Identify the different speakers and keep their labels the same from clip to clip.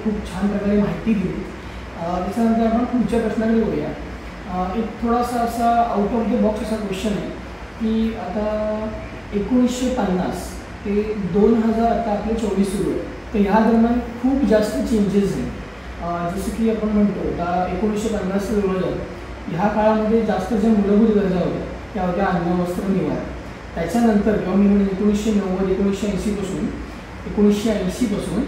Speaker 1: खूप छान प्रकारे माहिती दिली. त्याच्यानंतर आपण पुढच्या प्रश्नाकडे बोलूया. एक थोडासा असा आउट ऑफ द बॉक्स असा क्वेश्चन आहे की आता 1950 ते 2000 आता आपले 24 सुरू आहे, तर ह्या दरम्यान खूप जास्त चेंजेस आहेत. जसं की आपण म्हणतो आता 1950 ते 2000 ह्या काळामध्ये जास्त ज्या मूलभूत गरजा होत्या त्या होत्या अन्न, वस्त्र, निवारा. त्याच्यानंतर किंवा मी म्हणेन 1990 1980 पासून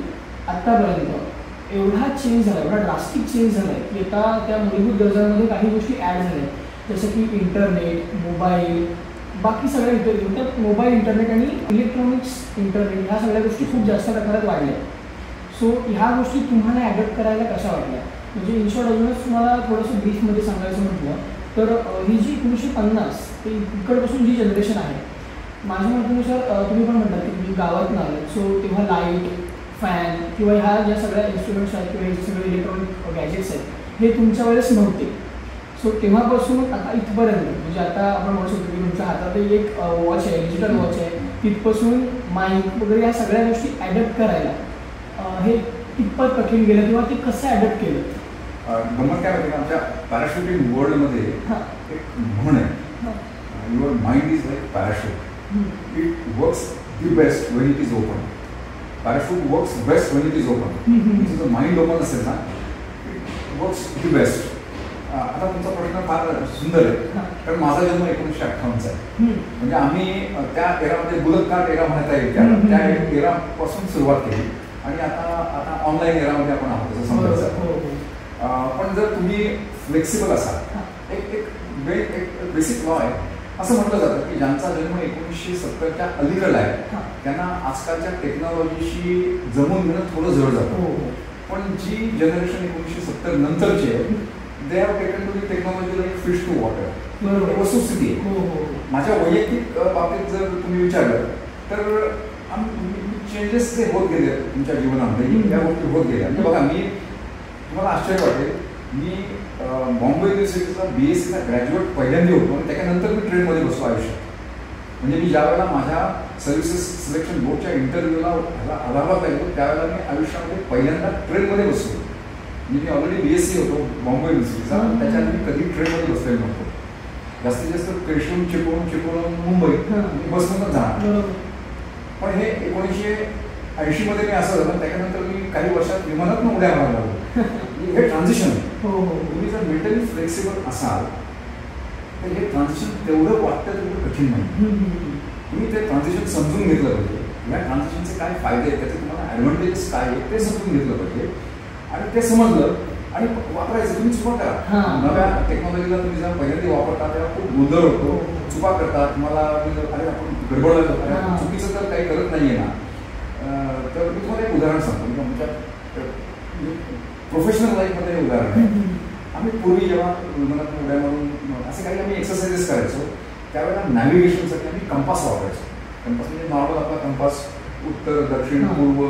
Speaker 1: आत्तापर्यंत एवढा चेंज झाला, एवढा ड्रास्टिक चेंज झाला आहे की आता त्या मूलभूत गरजांमध्ये काही गोष्टी ॲड झाल्या, जसं की इंटरनेट, मोबाईल, बाकी सगळ्या त्यात मोबाईल, इंटरनेट आणि इलेक्ट्रॉनिक्स इंटरनेट ह्या सगळ्या गोष्टी खूप जास्त प्रकारात वाढल्या. सो ह्या गोष्टी तुम्हाला ॲडॉप्ट करायला कशा वाटल्या? म्हणजे इन शॉर्ट अजूनच तुम्हाला थोडंसं ब्रीफमध्ये सांगायचं म्हटलं तर ही जी 1950 ते इकडपासून जी जनरेशन आहे, माझ्या मतानुसार तुम्ही पण म्हणता की तुम्ही गावातून आले, सो तेव्हा लाईट, फॅन किंवा ह्या ज्या सगळ्या इन्स्ट्रुमेंट्स आहेत किंवा हे सगळे इलेक्ट्रॉनिक गॅजेट्स आहेत हे तुमच्या वेळेस नव्हते. सो तेव्हापासून आता इथपर्यंत म्हणजे आता आपण म्हणू शकतो की तुमच्या हातात एक वॉच आहे, डिजिटल वॉच आहे, तिथपासून माईक वगैरे ह्या सगळ्या गोष्टी ॲडॉप्ट करायला हे कितपत कठीण गेलं किंवा ते कसं ॲडॉप्ट केलं?
Speaker 2: गमत काय माहिती, आमच्या पॅराशूटिंग वर्ल्डमध्ये एक म्हण आहे, your mind is like parachute, it works the best Wien it is open. Parachute works best Wien it is open. तुझं माइंड ओपन असेल ना, इट वर्क्स दी बेस्ट. आता तुमचा प्रश्न फार सुंदर आहे, कारण माझा जन्म 1958चा आहे. म्हणजे आम्ही त्या एरामध्ये बुलक कार्ड एरा म्हणता येईल, त्या एरापासून सुरुवात केली आणि आता ऑनलाईन एरामध्ये आपण आहोत असं समजायचं. पण जर तुम्ही फ्लेक्सिबल असाल, एक बेसिक लॉ आहे, असं म्हटलं जातं की ज्यांचा जन्म 1970च्या अलीकडला आहे त्यांना आजकालच्या टेक्नॉलॉजीशी जमून घेणं थोडं जड जातं. पण जी जनरेशन 1970 नंतरची आहे, they have taken to the technology like fish to water. ही वस्तुस्थिती आहे. माझ्या वैयक्तिक बाबतीत जर तुम्ही विचारलं तर चेंजेस जे होत गेले तुमच्या जीवनामध्ये या गोष्टी होत गेल्या. बघा, मी तुम्हाला आश्चर्य वाटेल, मी बॉम्बे युनिव्हर्सिटीचा BScचा ग्रॅज्युएट पहिल्यांदा होतो आणि त्याच्यानंतर मी ट्रेनमध्ये बसलो आयुष्यात. म्हणजे मी ज्यावेळेला माझ्या सर्व्हिसेस सिलेक्शन बोर्डच्या इंटरव्ह्यूला अलाहाबादला गेलो त्यावेळेला मी आयुष्यामध्ये पहिल्यांदा ट्रेनमध्ये बसलो. म्हणजे मी ऑलरेडी BSc होतो बॉम्बे युनिव्हर्सिटीचा, त्याच्यात मी कधी ट्रेनमध्ये बसलेलो नव्हतो. जास्तीत जास्त पेशून चिपळूण मुंबई बसमधून जाणार. पण हे 1980मध्ये मी असं झालं, त्याच्यानंतर मी काही वर्षात विमानात उड्या मारायला लागलो. हे ट्रान्झिशन आहे. तुम्ही जर मेंटली फ्लेक्सिबल असाल तर हे ट्रान्झिशन तेवढं वाटतं तेवढं कठीण नाही. तुम्ही ते ट्रान्झिशन समजून घेतलं पाहिजे. या ट्रान्झिशनचे काय फायदे आहेत, त्याचे तुम्हाला ॲडव्हान्टेजेस काय आहेत ते समजून घेतलं पाहिजे आणि ते समजलं आणि वापरायचं. तुम्ही चुका करा. नव्या टेक्नॉलॉजीला तुम्ही जेव्हा पहिल्यांदा वापरता तेव्हा खूप गोंधळ होतो, चुका करतात. तुम्हाला अरे आपण गडबडलं, चुकीचं तर काही करत नाही आहे ना. तर मी तुम्हाला एक उदाहरण सांगतो. म्हणजे आमच्या प्रोफेशनल लाईफमध्ये उदाहरण आहे. आम्ही पूर्वी जेव्हा विमानात उड्या मारून असे काही आम्ही एक्सरसाइजेस करायचो त्यावेळेला नॅव्हिगेशनसाठी आम्ही कंपास वापरायचो. कंपास म्हणजे नॉर्मल आपला कंपास उत्तर, दक्षिण, पूर्व,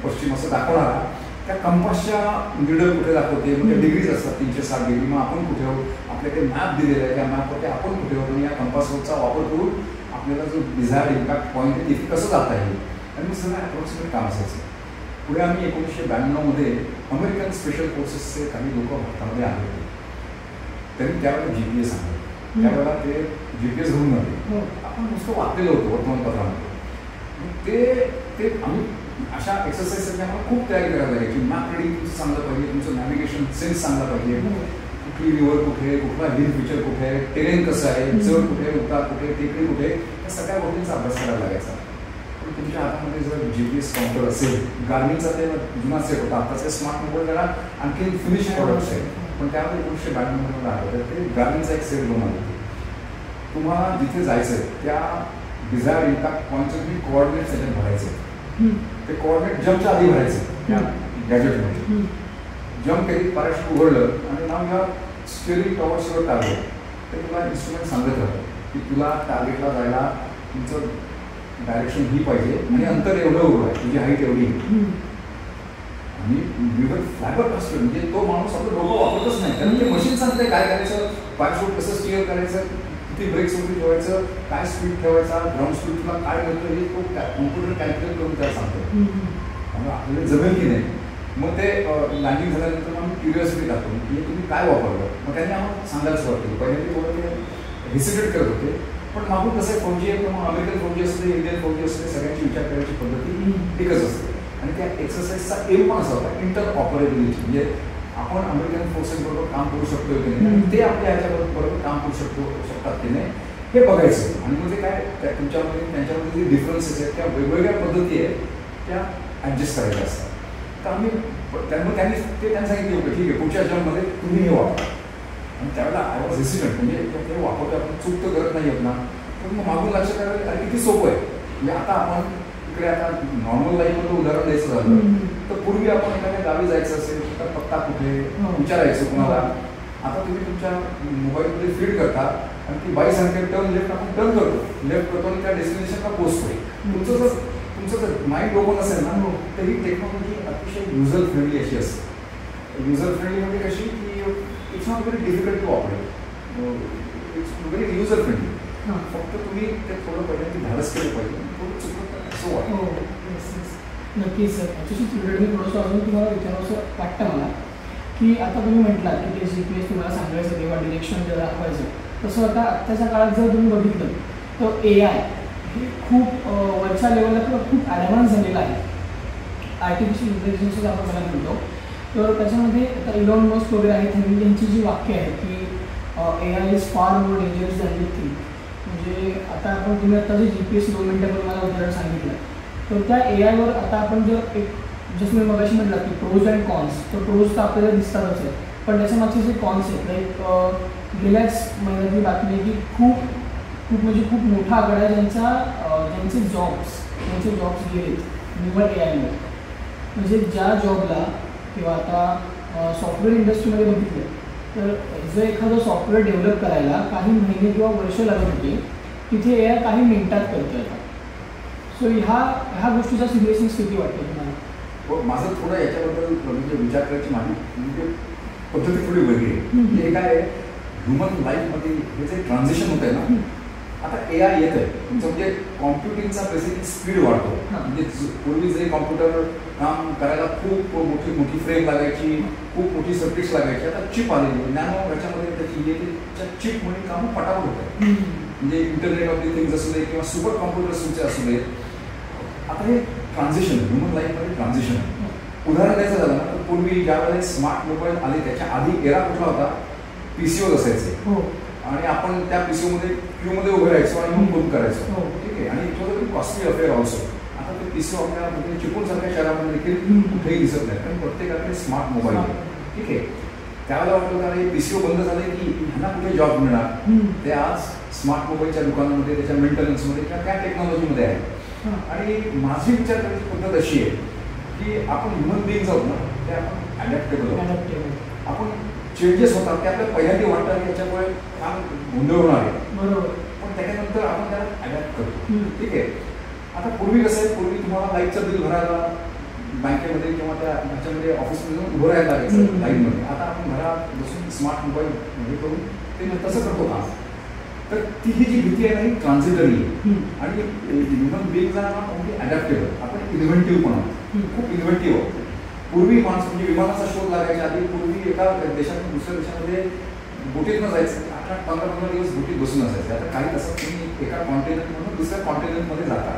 Speaker 2: पश्चिम असं दाखवणारा. त्या कंपासच्या निडल कुठे दाखवते, म्हणजे डिग्रीज असतात 360 डिग्री. मग आपण कुठे आहोत, आपल्याकडे मॅप दिलेला आहे, त्या मॅपवरती आपण कुठे आहोत आणि या कंपासचा वापर करून आपल्याला जो डिझायर्ड इम्पॅक्ट पॉईंट आहे तिथे कसं जाता येईल. आणि मी सगळं अप्रॉक्सिमेट काम असायचं. पुढे आम्ही 1992मध्ये अमेरिकन स्पेशल फोर्सेसचे काही लोक भारतामध्ये आले होते. त्यांनी त्यावेळेला GPS आणलं. त्यावेळेला ते GPS घेऊन आले. आपण नुसतं वाचलेलं होतं वर्तमानपत्रामध्ये. ते आम्ही अशा एक्सरसाइजसाठी आम्हाला खूप तयारी करायला लागेल की मॅप रिडिंग तुमचं चांगलं पाहिजे, तुमचं नॅव्हिगेशन सेन्स चांगला पाहिजे, कुठली रिव्हर कुठे, कुठला हिल फीचर कुठे आहे, टेरेन कसं आहे, चढ कुठे, उतार कुठे, टेकडी कुठे, या सगळ्या गोष्टींचा अभ्यास करायला लागायचा. पण तुमच्या हातामध्ये जर GPS काउंटर असेल, गार्मिनचा ते जुना सेट होता, आताचे स्मार्ट मोबाईल जरा आणखी फिनिश प्रोडक्ट्स आहेत, पण त्यामध्ये 1992मध्ये आलं तर ते गार्मिनचा एक सेट बनवला. तुम्हाला जिथे जायचं आहे त्या डिझायर्ड इम्पॅक्ट पॉईंटचे तुम्ही कोऑर्डिनेट त्याच्यात भरायचे. ते कोऑर्डिनेट जम्पच्या आधी भरायचे त्या गॅजेटमध्ये. जम्प केली, पॅराशूट उघडलं आणि नाव घ्या स्टिअरिंग टॉवर्स युअर टार्गेट. ते तुला इन्स्ट्रुमेंट सांगत राहतं की तुला टार्गेटला जायला तुमचं डायरेक्शन ही पाहिजे आणि अंतर एवढं उभं आहे, तुझी हाईट एवढी. आणि विवर फ्लॅबर असतो म्हणजे तो माणूस आपलं डोकं वापरतच नाही, कारण ते मशीन सांगते काय करायचं, पॅराशूट कसं स्टिअर करायचं, किती ब्रेक्स वरती ठेवायचं, काय स्पीड ठेवायचा, ग्राउंड स्पीड तुला काय मिळतं हे तो कॉम्प्युटर कॅल्क्युलेट करून त्याला सांगतो. त्यामुळे आपल्याला जमेल की नाही मग ते लँडिंग झाल्यानंतर आम्ही क्युरिओसिटी दाखवून की तुम्ही काय वापरलं. मग त्यांनी आम्हाला सांगायला सुरुवात केली. पहिले ते थोडं ते हेसिटेट करत होते, पण मागून कसं फौजी आहे किंवा अमेरिकन फौजी असते, इंडियन फौजी असते, सगळ्यांची विचार करायची पद्धती एकच असते. आणि त्या एक्सरसाइजचा एम पण असा होता इंटर ऑपरेबिलिटी, म्हणजे आपण अमेरिकन फोर्सेसबरोबर काम करू शकतो की नाही, ते आपल्या ह्याच्याबरोबर काम करू शकतात की नाही हे बघायचं. आणि म्हणजे काय तुमच्यामध्ये त्यांच्यामध्ये जे डिफरन्सेस आहेत त्या वेगवेगळ्या पद्धती आहेत त्या ॲडजस्ट करायच्या असतात. तर आम्ही त्यांनी त्यांना सांगितलं होतं ठीक आहे पुढच्या ह्याच्यामध्ये तुम्ही हे वापरा. आणि त्यावेळेला आय वॉज हेसिटंट, म्हणजे ते वापरतो आपण चूक तर करत नाही आहेत ना. पण मग मागून लक्षात आलं अरे किती सोपं आहे. म्हणजे आता आपण इकडे आता नॉर्मल लाईफमध्ये उदाहरण द्यायचं झालं तर पूर्वी आपण एखाद्या गावी जायचं असेल तर पत्ता कुठे विचारायचं कुणाला. आता तुम्ही तुमच्या मोबाईलमध्ये फीड करता आणि ती बाई सांगते टर्न लेफ्ट, आपण टर्न करतो, लेफ्ट करतो आणि त्या डेस्टिनेशनला पोहोचतो. तुमचं जर माइंड ओपन असेल ना तर ही टेक्नॉलॉजी अतिशय युजर फ्रेंडली अशी असते. युजर फ्रेंडली म्हणजे कशी की it's not very difficult to operate, it's very user friendly. फक्त तुम्ही ते थोडं पहिल्यांदा धाडस केलं पाहिजे, थोडं चुकलं असं वाटतं.
Speaker 1: नक्कीच सर. ॲक्च्युली रिलेटेड मी थोडंसं अजून तुम्हाला विचारावं वाटतं मला की आता तुम्ही म्हटलात की ते GPS तुम्हाला सांगायचं किंवा डिरेक्शन जर दाखवायचं, तसं आता आत्ताच्या काळात जर तुम्ही बघितलं तर AI हे खूप वरच्या लेवलला किंवा खूप ॲडव्हान्स झालेलं आहे. आर्टिफिशियल इंटेलिजन्सच आपण त्याला म्हणतो. तर त्याच्यामध्ये आता इलॉन मस्क वगैरे आहेत त्यांची जी वाक्य आहेत की AI is far more dangerous than you think. म्हणजे आता आपण तुम्ही आता जे GPS 2 मिनिटांवर मला उदाहरण सांगितलं तर त्या AIवर आता आपण जर एक जसं मी मगाशी म्हटलं की प्रोज अँड कॉन्स, तर प्रोज तर आपल्याला दिसतातच आहे, पण त्याच्यामागचे जे कॉन्स आहेत लाईक गेल्याच महिन्यातली बातमी की खूप मोठा आकडा आहे ज्यांचे जॉब्स गेलेत निवड AIमुळे. म्हणजे ज्या जॉबला किंवा आता सॉफ्टवेअर इंडस्ट्रीमध्ये बघितलं तर जर एखादं सॉफ्टवेअर डेव्हलप करायला काही महिने किंवा वर्ष लागत होते, तिथे AI काही मिनिटात करतो येतात. सो ह्या गोष्टीचा सिरियसनेस किती वाटतं तुम्हाला?
Speaker 2: माझं थोडं याच्याबद्दल म्हणजे विचार करायची माझी म्हणजे पद्धती थोडी वेगळी आहे. म्हणजे काय आहे ह्युमन लाईफमध्ये हे जे ट्रान्झिशन होत आहे ना, आता AI येत आहे तुमचं म्हणजे कॉम्प्युटिंगचा बेसिकली स्पीड वाढतो. म्हणजे पूर्वी जे कॉम्प्युटर काम करायला खूप मोठी फ्रेम लागायची, खूप मोठी सर्किट्स लागायची, आता चिप आलेली नॅनो ह्याच्यामध्ये त्याची चिपमुळे कामं पटापट होत आहे. म्हणजे इंटरनेट ऑफ दी थिंग्स असू दे किंवा सुपर कॉम्प्युटर्स तुमचे असू दे. आता हे ट्रान्झिशन ह्युमन लाईफमध्ये ट्रान्झिशन आहे. उदाहरण द्यायचं झालं ना तर पूर्वी ज्या वेळेला स्मार्ट मोबाईल आले त्याच्या आधी एरा कुठला होता, PCOs असायचे. आणि आपण त्या PCOमध्ये क्यूमध्ये उभे राहायचो आणि मग बुक करायचो. ठीक आहे. आणि it was a very costly affair also. आता ते PCO आपल्यामध्ये चिपळूणसारख्या शहरामध्ये देखील कुठेही दिसत नाही, कारण प्रत्येकाकडे स्मार्ट मोबाईल आहे. ठीक आहे. त्यावेळेला वाटलं का हे PCO बंद झाले की ह्यांना कुठे जॉब मिळणार, ते आज स्मार्ट मोबाईलच्या दुकानामध्ये त्याच्या मेंटेनन्समध्ये किंवा त्या टेक्नॉलॉजीमध्ये आहे. आणि माझी विचार करण्याची पद्धत अशी आहे की आपण ह्युमन बिईंग्स आहोत ना, ते आपण ॲडॅप्टेबल आहोत. आपण चेंजेस होतात ते आपल्याला पहिल्यांदा वाटतात की याच्यामुळे काम गोंधळ होणार आहे, बरोबर, पण त्याच्यानंतर आपण त्याला ॲडॅप्ट करतो. ठीक आहे. आता पूर्वी कसं आहे, पूर्वी तुम्हाला लाईटचं बिल भरायला बँकेमध्ये किंवा त्या ह्याच्यामध्ये ऑफिसमध्ये जाऊन उभं राहायला लागायचं लाईनमध्ये. आता आपण घरात बसून स्मार्ट मोबाईल हे करून ते तसं करतो का. तर ती ही जी भीती आहे ना ही ट्रान्झिटरी आहे. आणि ह्युमन बिईंग्सला म्हणजे ॲडॅप्टेबल, आपण इन्व्हेंटिव्ह पण आहोत, खूप इन्व्हेंटिव्ह आहोत. पूर्वी माणसं म्हणजे विमानाचा शोध लागायच्या आधी पूर्वी एका देशातून दुसऱ्या देशामध्ये बोटीतनं जायचं, 8-15 दिवस बोटीत बसून असायचे. आता काही तसं तुम्ही एका कॉन्टिनेंटमधून दुसऱ्या कॉन्टिनेंटमध्ये जाता.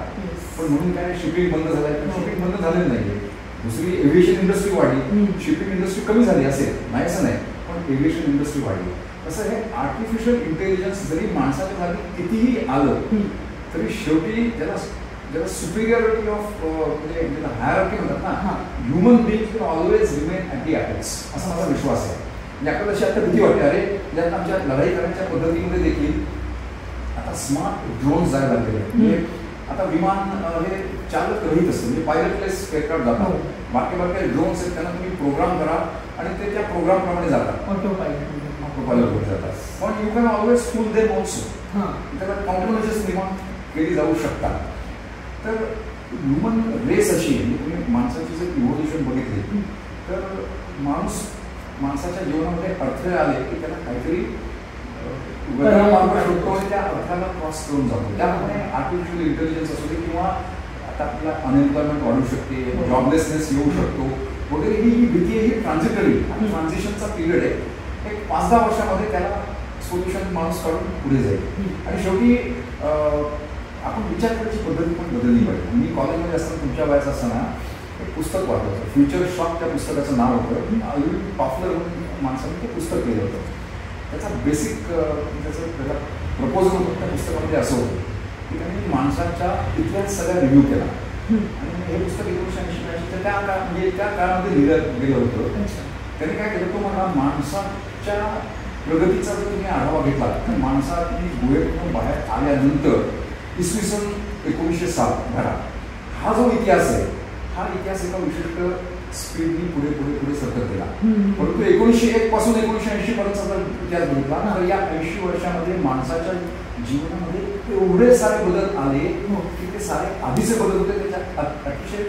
Speaker 2: पण म्हणून काय शिपिंग बंद झालं आहे, शिपिंग बंद झालेलं नाही आहे. दुसरी एव्हिएशन इंडस्ट्री वाढली, शिपिंग इंडस्ट्री कमी झाली असेल नाही असं नाही, पण एव्हिएशन इंडस्ट्री वाढली. तसं हे आर्टिफिशियल इंटेलिजन्स जरी माणसाच्या जागी कितीही आलं तरी शेवटी ज्याला सुपिरियरिटी ऑफ म्हणजे हायरार्की म्हणतात ना, human beings will always remain at the apex, असा माझा विश्वास आहे. म्हणजे आपल्याला अशी आता भीती वाटते अरे ज्यात आमच्या लढाई करण्याच्या पद्धतीमध्ये देखील आता स्मार्ट ड्रोन्स जायला लागलेले आहेत. म्हणजे आता विमान हे चालक रहित असतं, म्हणजे पायलटलेस एअरक्राफ्ट जातात. बाकी ड्रोन्स आहेत त्यांना तुम्ही प्रोग्राम करा आणि ते त्या प्रोग्रामप्रमाणे जातात, ऑटो पायलटवर जातात. पण you can always fool them also. त्याला काउंटरमेजर्स निर्माण केली जाऊ शकतात. तर ह्युमन रेस अशी आहे, तुम्ही माणसाची जर इव्होल्युशन बघितली तर माणसाच्या जीवनामध्ये अडथळे आले की त्याला काहीतरी वेगळा मार्ग शोधतो आणि त्या अर्थाला क्रॉस करून जातो. त्यामुळे आर्टिफिशियल इंटेलिजन्स असू दे किंवा आता आपल्याला अनएम्प्लॉयमेंट वाढू शकते, जॉबलेसनेस येऊ शकतो वगैरे ही भीती आहे, ही ट्रान्झिटरी आणि ट्रान्झिशनचा पिरियड आहे. एक 5-10 वर्षामध्ये त्याला सोल्युशन माणूस काढून पुढे जाईल. आणि शेवटी आपण विचार करायची पद्धती पण बदलली पाहिजे. मी कॉलेजमध्ये असताना तुमच्या वयाचं असताना एक पुस्तक वाचलं होतं, फ्युचर शॉक त्या पुस्तकाचं नाव होतं. अल्विन टॉफलर माणसाने ते पुस्तक केलं होतं. त्याचा बेसिक त्याचा प्रपोजल होतं त्या पुस्तकामध्ये असं होतं की त्यांनी माणसाच्या इतिहास सगळ्या रिव्ह्यू केला. आणि हे पुस्तक 1980 त्या काळामध्ये लिहिलं गेलं होतं. त्यांनी काय केलं, तो मला माणसाच्या प्रगतीचा जर तुम्ही आढावा घेतला तर माणसाची गुहेतून बाहेर आल्यानंतर इसवी सन 1907 घरा हा जो इतिहास आहे, हा इतिहास एका विशिष्ट स्पीडनी पुढे पुढे पुढे सरकत गेला. परंतु 1901 पासून 1980 पर्यंतचा इतिहास बघितला तर या 80 वर्षामध्ये माणसाच्या जीवनामध्ये एवढे सारे बदल आले की ते सारे आधीचे बदल होते त्याच्यात अतिशय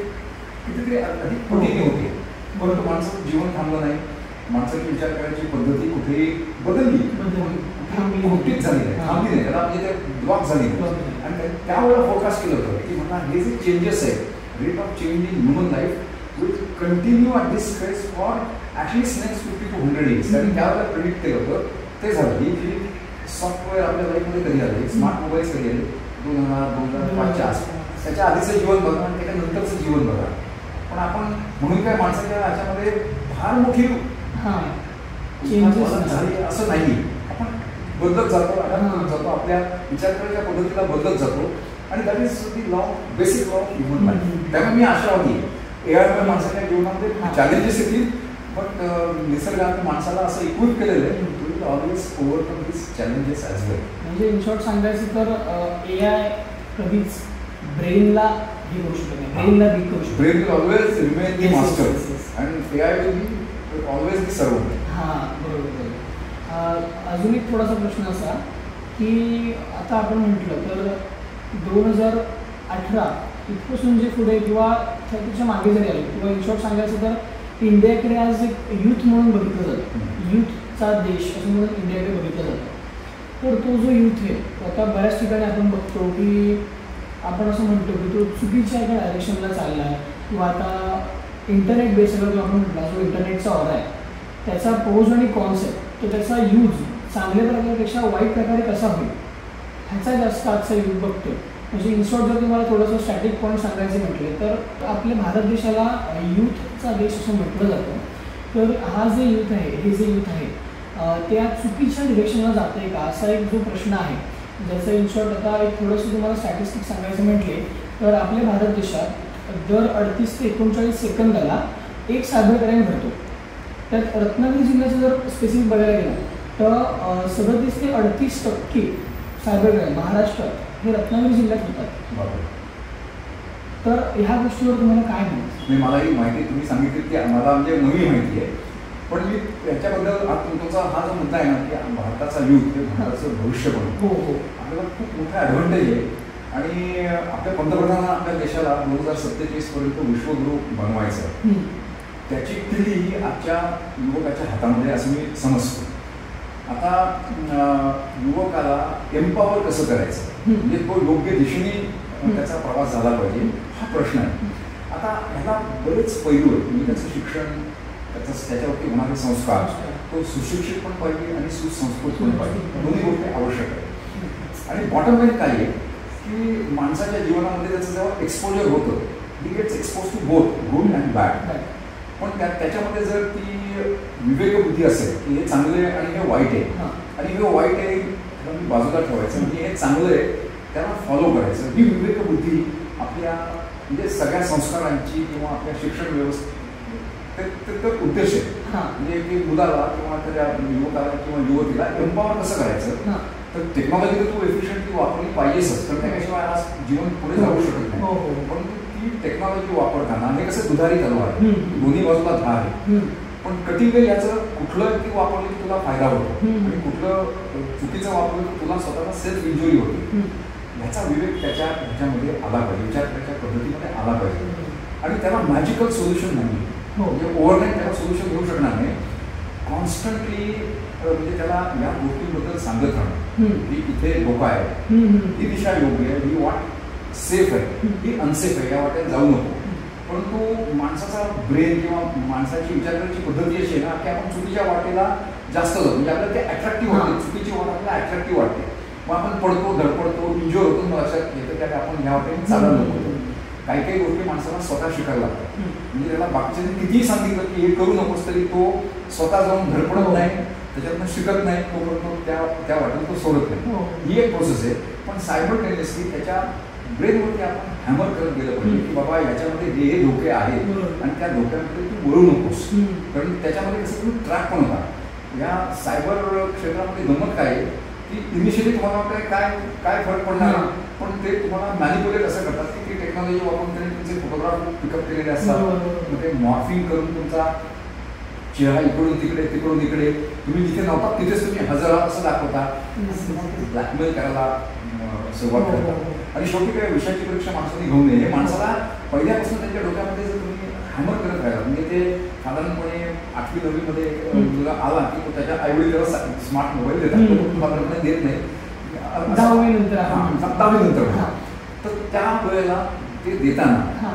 Speaker 2: कितीतरी अधिक पटीने होते. परंतु माणसाचं जीवन थांबलं नाही. माणसाची विचार करायची पद्धती कुठेही बदलली, मोठीच झाली नाही, थांबली नाही. त्याला म्हणजे ते ब्लॉक झाली नाही. आणि त्यावेळेला फोरकास्ट केलं होतं की मला हे जे चेंजेस आहेत, rate of change in human life will continue at this pace for at least next 50 to 100 years. आणि त्यावेळेला प्रेडिक्ट केलं होतं, ते झालं. ही जी सॉफ्टवेअर आपल्या लाईफमध्ये कधी आले, स्मार्ट मोबाईल्स कधी आले, 2000-2005च्या आसपास. त्याच्या आधीचं जीवन बघा आणि त्याच्यानंतरचं जीवन बघा. पण आपण म्हणून काय माणसाच्या ह्याच्यामध्ये फार मोठी झाली असं नाही. आपण बदलत जातो, अडॅप्ट जातो, आपल्या विचार करायच्या पद्धतीला बदलत जातो. आणि that is the law, basic law of human life. त्यामुळे मी आशावादी एआयमुळे माणसाच्या जीवनामध्ये चॅलेंजेस येतील, बट निसर्गाने माणसाला असं इक्विप केलेलं आहे to will always overcome this challenges as well.
Speaker 1: म्हणजे इन शॉर्ट सांगायचं तर एआय कधीच ब्रेनला हे करू शकत नाही, ब्रेनला बीट करू शकतो.
Speaker 2: Brain will always remain the master and AI will be always the servant.
Speaker 1: हां, बरोबर. अजून एक थोडासा प्रश्न असा की आता आपण म्हटलं तर 2018 इथपासून जे पुढे किंवा त्याच्या मागे जरी आले किंवा इन शॉर्ट सांगायचं तर इंडियाकडे आज एक यूथ म्हणून बघितलं जातं, यूथचा देश असं म्हणून इंडियाकडे बघितलं जातं. तर तो जो यूथ आहे तो आता बऱ्याच ठिकाणी आपण बघतो की आपण असं म्हणतो की तो चुकीच्या एका डायरेक्शनला चालला आहे. किंवा आता इंटरनेट बेस सगळं जो आपण म्हटला, जो इंटरनेटचा ऑरा आहे त्याचा प्रोज आणि कॉन्सेप्ट, तर त्याचा यूज चांगल्या प्रकारेपेक्षा वाईट प्रकारे कसा होईल ह्याचा जास्त आजचा यूथ बघतो. म्हणजे इन शॉर्ट जर तुम्हाला थोडंसं स्टॅटिक पॉईंट सांगायचे म्हटले तर आपल्या भारत देशाला यूथचा देश असं म्हटलं जातं. तर हा जे यूथ आहे, हे जे यूथ आहे त्या चुकीच्या डिरेक्शनला जातं आहे का, असा एक जो प्रश्न आहे. ज्याचं इन शॉर्ट आता एक थोडंसं तुम्हाला स्टॅटिस्टिक्स सांगायचं म्हटले तर आपल्या भारत देशात दर 38 ते 39 सेकंदाला एक सायबर क्राईम घडतो. त्यात रत्नागिरी जिल्ह्याचं जर स्पेसिफिक बघायला गेलं तर 37 ते 38% सायबर क्राईम महाराष्ट्रात हे रत्नागिरी जिल्ह्यात होतात. तर ह्या गोष्टीवर तुम्हाला काय माहिती?
Speaker 2: मला ही माहिती तुम्ही सांगितली की मला म्हणजे नवी माहिती आहे, पण मी याच्याबद्दल तुमचा हा जो मुद्दा आहे ना की भारताचा यूथ हे भारताचं भविष्य बनतो, आपल्याला खूप मोठा ॲडव्हान्टेज आहे. आणि आपल्या पंतप्रधानांना आपल्या देशाला 2047 पर्यंत विश्वगुरू बनवायचं, त्याची किल्ली ही आजच्या युवकाच्या हातामध्ये असं मी समजतो. आता युवकाला एम्पॉवर कसं करायचं, म्हणजे तो योग्य दिशेने त्याचा प्रवास झाला पाहिजे हा प्रश्न आहे. आता ह्याला बरेच पैलू आहेत. म्हणजे त्याचं शिक्षण, त्याच्यावरती होणारे संस्कार, तो सुशिक्षित पण पाहिजे आणि सुसंस्कृत पण पाहिजे, दोन्ही गोष्टी आवश्यक आहेत. आणि बॉटम लाईन काय आहे की माणसाच्या जीवनामध्ये त्याचं जेव्हा एक्सपोजर होतं, he gets expose to both good and bad. पण त्याच्यामध्ये जर ती विवेकबुद्धी असेल की हे चांगलं आहे आणि हे वाईट आहे, आणि हे वाईट आहे त्याला मी बाजूला ठेवायचं, म्हणजे हे चांगलं आहे त्याला फॉलो करायचं, ही विवेकबुद्धी आपल्या म्हणजे सगळ्या संस्कारांची किंवा आपल्या शिक्षण व्यवस्थेत उद्देश आहे. म्हणजे की मुलाला किंवा त्या युवकाला किंवा युवतीला एम्पॉवर कसं करायचं, तर टेक्नॉलॉजी तर तू एफिशियंटली वापरली पाहिजेच, तर त्याशिवाय आज जीवन पुढे जाऊ शकत नाही. परंतु ती टेक्नॉलॉजी वापरताना हे कसं दुधारी तलवार आहे, दोन्ही बाजूला धार आहे. पण कटिंग याचं कुठलं ती वापरलं की तुला फायदा होतो आणि कुठलं चुकीचं वापरलं की तुला स्वतःला सेल्फ इंजुरी होते. ह्याचा विवेक ह्याच्यामध्ये आला पाहिजे, विचार त्याच्या पद्धतीमध्ये आला पाहिजे. आणि त्याला मॅजिकल सोल्युशन नाही, म्हणजे ओव्हरनाईट त्याला सोल्युशन घेऊ शकणार नाही. कॉन्स्टंटली म्हणजे त्याला या गोष्टींबद्दल सांगत राहणं की इथे धोका आहे, ही दिशा योग्य आहे, ही वाट सेफ आहे, ही अनसेफ आहे, या वाटेत जाऊ नको. परंतु माणसाचा ब्रेन किंवा माणसाची विचार करण्याची पद्धती अशी आहे ना की आपण चुकीच्या वाटेला जास्त जातो, म्हणजे आपल्याला ते अट्रॅक्टिव्ह वाटते, चुकीची वाट आपल्याला अट्रॅक्टिव्ह वाटते, मग आपण पडतो, धडपडतो, इंज्युअर होतो, मग लक्षात येतं की आपण ह्या वाटेने चालत नको. काही काही गोष्टी माणसाला स्वतः शिकायला लागतात, म्हणजे त्याला बाकीच्या कितीही सांगितलं की हे करू नकोस तरी तो स्वतः जाऊन धडपडत नाही, त्याच्यातनं शिकत नाही, तोपर्यंत त्या वाटेने तो सोडत नाही. ही एक प्रोसेस आहे. पण सायमल्टेनियसली त्याच्या ब्रेनवरती आपण हॅमर करत गेलं पाहिजे की बाबा याच्यामध्ये हे धोके आहेत आणि त्या धोक्यामध्ये तू वळू नकोस, कारण त्याच्यामध्ये कसं तुम्ही ट्रॅक पण होता. या सायबर क्षेत्रामध्ये गंमत काय आहे की इनिशियली तुम्हाला काय फरक पडणार, पण ते तुम्हाला मॅनिप्युलेट असं करतात की ती टेक्नॉलॉजी वापरून त्यांनी तुमचे फोटोग्राफ पिकअप केलेले असतात, मग ते मॉर्फिंग करून तुमचा चेहरा इकडून तिकडे तुम्ही जिथे नव्हता तिथेच तुम्ही हजर आहात असं दाखवता, ब्लॅकमेल करायला सुरुवात करतात. आणि शेवटी काय विषयाची परीक्षा माणसाने घेऊ नये हे माणसाला पहिल्यापासून त्यांच्या डोक्यामध्ये जर तुम्ही हॅमर करत राहिला, म्हणजे ते साधारणपणे 8वी 9वी मुलगा आला की तो त्याच्या आईवडील त्याला स्मार्ट मोबाईल देतात, तो साधारणपणे देत नाही,
Speaker 1: 10वी नंतर.
Speaker 2: तर त्या वेळेला ते देताना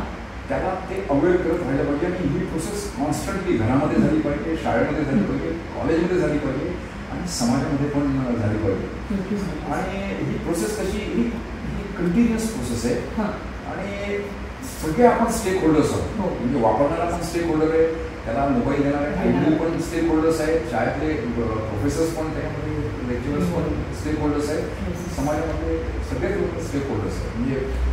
Speaker 2: त्याला ते अवेअर करत राहिलं पाहिजे आणि ही प्रोसेस कॉन्स्टंटली घरामध्ये झाली पाहिजे, शाळेमध्ये झाली पाहिजे, कॉलेजमध्ये झाली पाहिजे आणि समाजामध्ये पण झाली पाहिजे. आणि ही प्रोसेस कशी ही कंटिन्युअस प्रोसेस आहे आणि सगळे आपण स्टेक होल्डर्स आहोत, म्हणजे वापरणारा पण स्टेक होल्डर आहे, त्याला मोबाईल देणारे आईवडील पण स्टेक होल्डर्स आहेत, शाळेतले प्रोफेसर्स पण त्याच्यामध्ये लेक्चरर्स पण स्टेक होल्डर्स आहेत, समाजामध्ये सगळेच स्टेक होल्डर्स आहेत. म्हणजे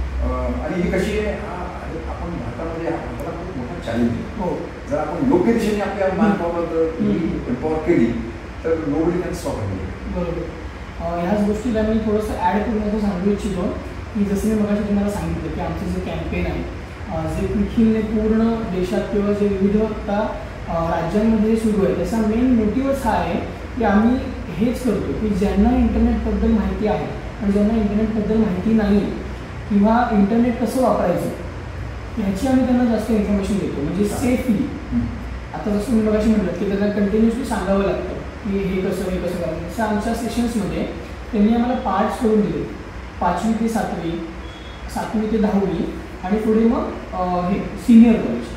Speaker 2: आणि ही कशी आहे आपण भारतामध्ये आपल्याला खूप मोठा चॅलेंज आहे. जर आपण योग्य दिशेने आपल्या मॅनपॉवर एम्पॉवर केली तर नोबडी कॅन स्टॉप इट.
Speaker 1: बरोबर. ह्याच गोष्टीला मी थोडंसं ॲड करून असं सांगू इच्छितो की जसं मी मगाशी तुम्हाला सांगितलं की आमचं जे कॅम्पेन आहे जे निखिलने पूर्ण देशात किंवा जे विविध आता राज्यांमध्ये सुरू आहे त्याचा मेन मोटिव्हच हा आहे की आम्ही हेच करतो की ज्यांना इंटरनेटबद्दल माहिती आहे आणि ज्यांना इंटरनेटबद्दल माहिती नाही किंवा इंटरनेट कसं वापरायचं ह्याची आम्ही त्यांना जास्त इन्फॉर्मेशन देतो, म्हणजे सेफली. आता जसं मी मगाशी म्हटलं की त्यांना कंटिन्युअसली सांगावं लागतं की हे कसं करायचं. तसं आमच्या सेशन्समध्ये त्यांनी आम्हाला पार्ट्स करून दिले, 5वी ते 7वी, 7वी ते 10वी आणि पुढे मग हे सिनियर कॉलेज.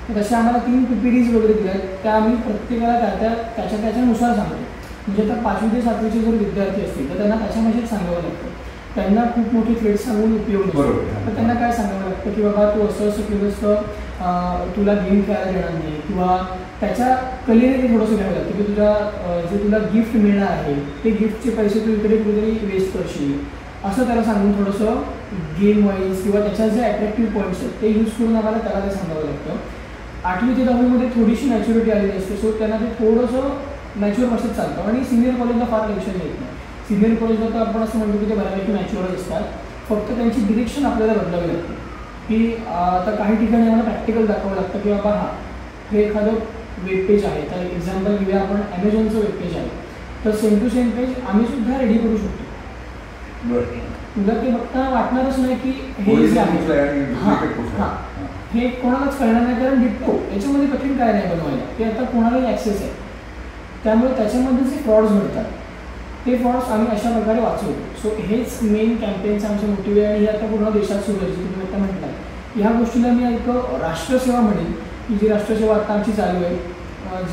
Speaker 1: तर तसे आम्हाला 3 PPTs वगैरे दिल्या आहेत, त्या आम्ही प्रत्येकाला त्याच्यानुसार सांगतो. म्हणजे आता 5वी ते 7वीचे जर विद्यार्थी असतील तर त्यांना त्याच्या भाषेत सांगावं लागतं. त्यांना खूप मोठी थ्रेड्स सांगून उपयोग नसतो, तर त्यांना काय सांगावं लागतं की बाबा तू असं केलंस तुला गेम खेळायला देणार नाही, किंवा त्याच्या कलेने ते थोडंसं घ्यावं लागतं की जे तुला गिफ्ट मिळणार आहे ते गिफ्टचे पैसे तू इकडे कुठेतरी वेस्ट करशील, असं त्याला सांगून थोडंसं गेम वाईज किंवा त्याच्या जे अट्रॅक्टिव्ह पॉईंट्स आहेत ते यूज करून आम्हाला त्याला ते सांगावं लागतं. 8वी ते 10वीमध्ये थोडीशी मॅच्युरिटी आलेली असते, सो त्यांना ते थोडंसं मॅच्युअर भाषेत चालतं. आणि सिनियर कॉलेजला फार टेन्शन येत नाही. सिनियर कॉलेजला तर आपण असं म्हणतो की ते बऱ्यापैकी मॅच्युअरच असतात, फक्त त्यांची डिरेक्शन आपल्याला बदलावी लागते. की आता काही ठिकाणी आम्हाला प्रॅक्टिकल दाखवावं लागतं की बाबा हे एखादं वेब पेज आहे, तर एक्झाम्पल घेऊया आपण ॲमेझॉनचं वेब पेज आहे, तर सेम टू सेम पेज आम्ही सुद्धा रेडी करू शकतो. तुला ते बघता वाटणारच नाही की हे जे आहे हे कोणालाच कळणार नाही, कारण डिट्टो याच्यामध्ये कठीण काय नाही बनवायला, ते आता कोणालाही ॲक्सेस आहे. त्यामुळे त्याच्यामध्ये जे फ्रॉड्स घडतात ते फ्रॉड्स आम्ही अशा प्रकारे वाचवतो. सो हेच मेन कॅम्पेनचं आमचं मोटिव्ह आहे आणि हे आता पूर्ण देशात सुरू आहे. तुम्ही आता म्हटलं ह्या गोष्टीला मी एक राष्ट्रसेवा म्हणेन की जी राष्ट्रसेवा आता आमची चालू आहे,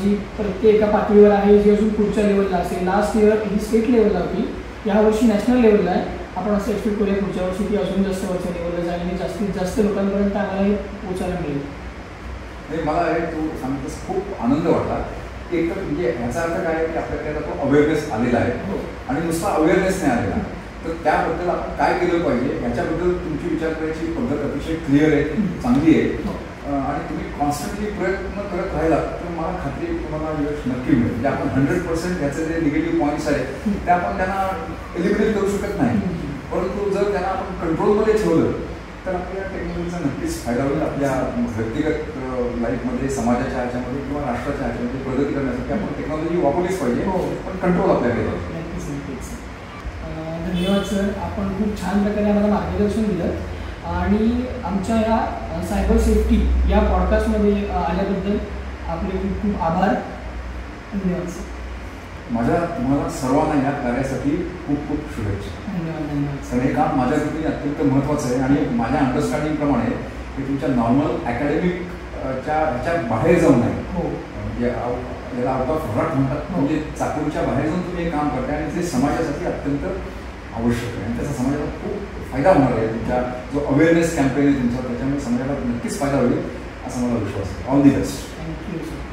Speaker 1: जी प्रत्येक एका पातळीवर आहे, जी अजून पुढच्या लेवलला असेल. लास्ट इयर ही स्टेट लेवलला होती, यावर्षी नॅशनल लेवलला आहे. आपण असं एक्सपेक्ट करूया पुढच्या वर्षी ती अजून जास्त वरच्या लेवलला जाईल आणि जास्तीत जास्त लोकांपर्यंत आम्हाला हे पोचायला मिळेल.
Speaker 2: मला हे तू सांगतोस खूप आनंद वाटला. एक तर म्हणजे ह्याचा अर्थ काय आहे की आपल्याकडे आता तो अवेअरनेस आलेला आहे आणि नुसता अवेअरनेस नाही आलेला, तर त्याबद्दल आपण काय केलं पाहिजे ह्याच्याबद्दल तुमची विचार करायची पद्धत अतिशय क्लिअर आहे, चांगली आहे. आणि तुम्ही कॉन्स्टंटली प्रयत्न करत राहिला तर मला खात्री आहे तुम्हाला यश नक्की मिळेल. म्हणजे आपण 100% ह्याचे जे निगेटिव्ह पॉईंट्स आहेत ते आपण त्यांना एलिमिनेट करू शकत नाही, परंतु जर त्यांना आपण कंट्रोलमध्ये ठेवलं तर आपल्या टेक्नॉलॉजीचा नक्कीच फायदा होईल. आपल्या व्यक्तिगत लाईफमध्ये, समाजाच्या ह्याच्यामध्ये किंवा राष्ट्राच्या ह्याच्यामध्ये प्रगती करण्यासाठी आपण टेक्नॉलॉजी वापरलीच पाहिजे, पण कंट्रोल आपल्याकडे पाहिजे.
Speaker 1: नक्कीच नक्कीच. धन्यवाद सर, आपण खूप छान प्रकारे आम्हाला मार्गदर्शन दिलं आणि आमच्या ह्या सायबर सेफ्टी या पॉडकास्टमध्ये आल्याबद्दल आपले खूप खूप आभार. धन्यवाद सर.
Speaker 2: तुम्हाला सर्वांना या कार्यासाठी खूप खूप शुभेच्छा.
Speaker 1: धन्यवाद.
Speaker 2: तर हे काम माझ्या दृष्टीने अत्यंत महत्त्वाचं आहे आणि माझ्या अंडरस्टँडिंगप्रमाणे हे तुमच्या नॉर्मल अकॅडमिक ह्याच्या बाहेर जाऊन नाही.
Speaker 1: हो.
Speaker 2: याला आउट ऑफ रट म्हणतात. म्हणजे चाकोरीच्या बाहेर जाऊन तुम्ही हे काम करताय आणि ते समाजासाठी अत्यंत आवश्यक आहे आणि त्याचा समाजाला खूप फायदा होणार आहे. तुमच्या जो अवेअरनेस कॅम्पेन आहे तुमचा त्याच्यामुळे समाजाला नक्कीच फायदा होईल असा मला विश्वास आहे. All the best.
Speaker 1: Thank you sir.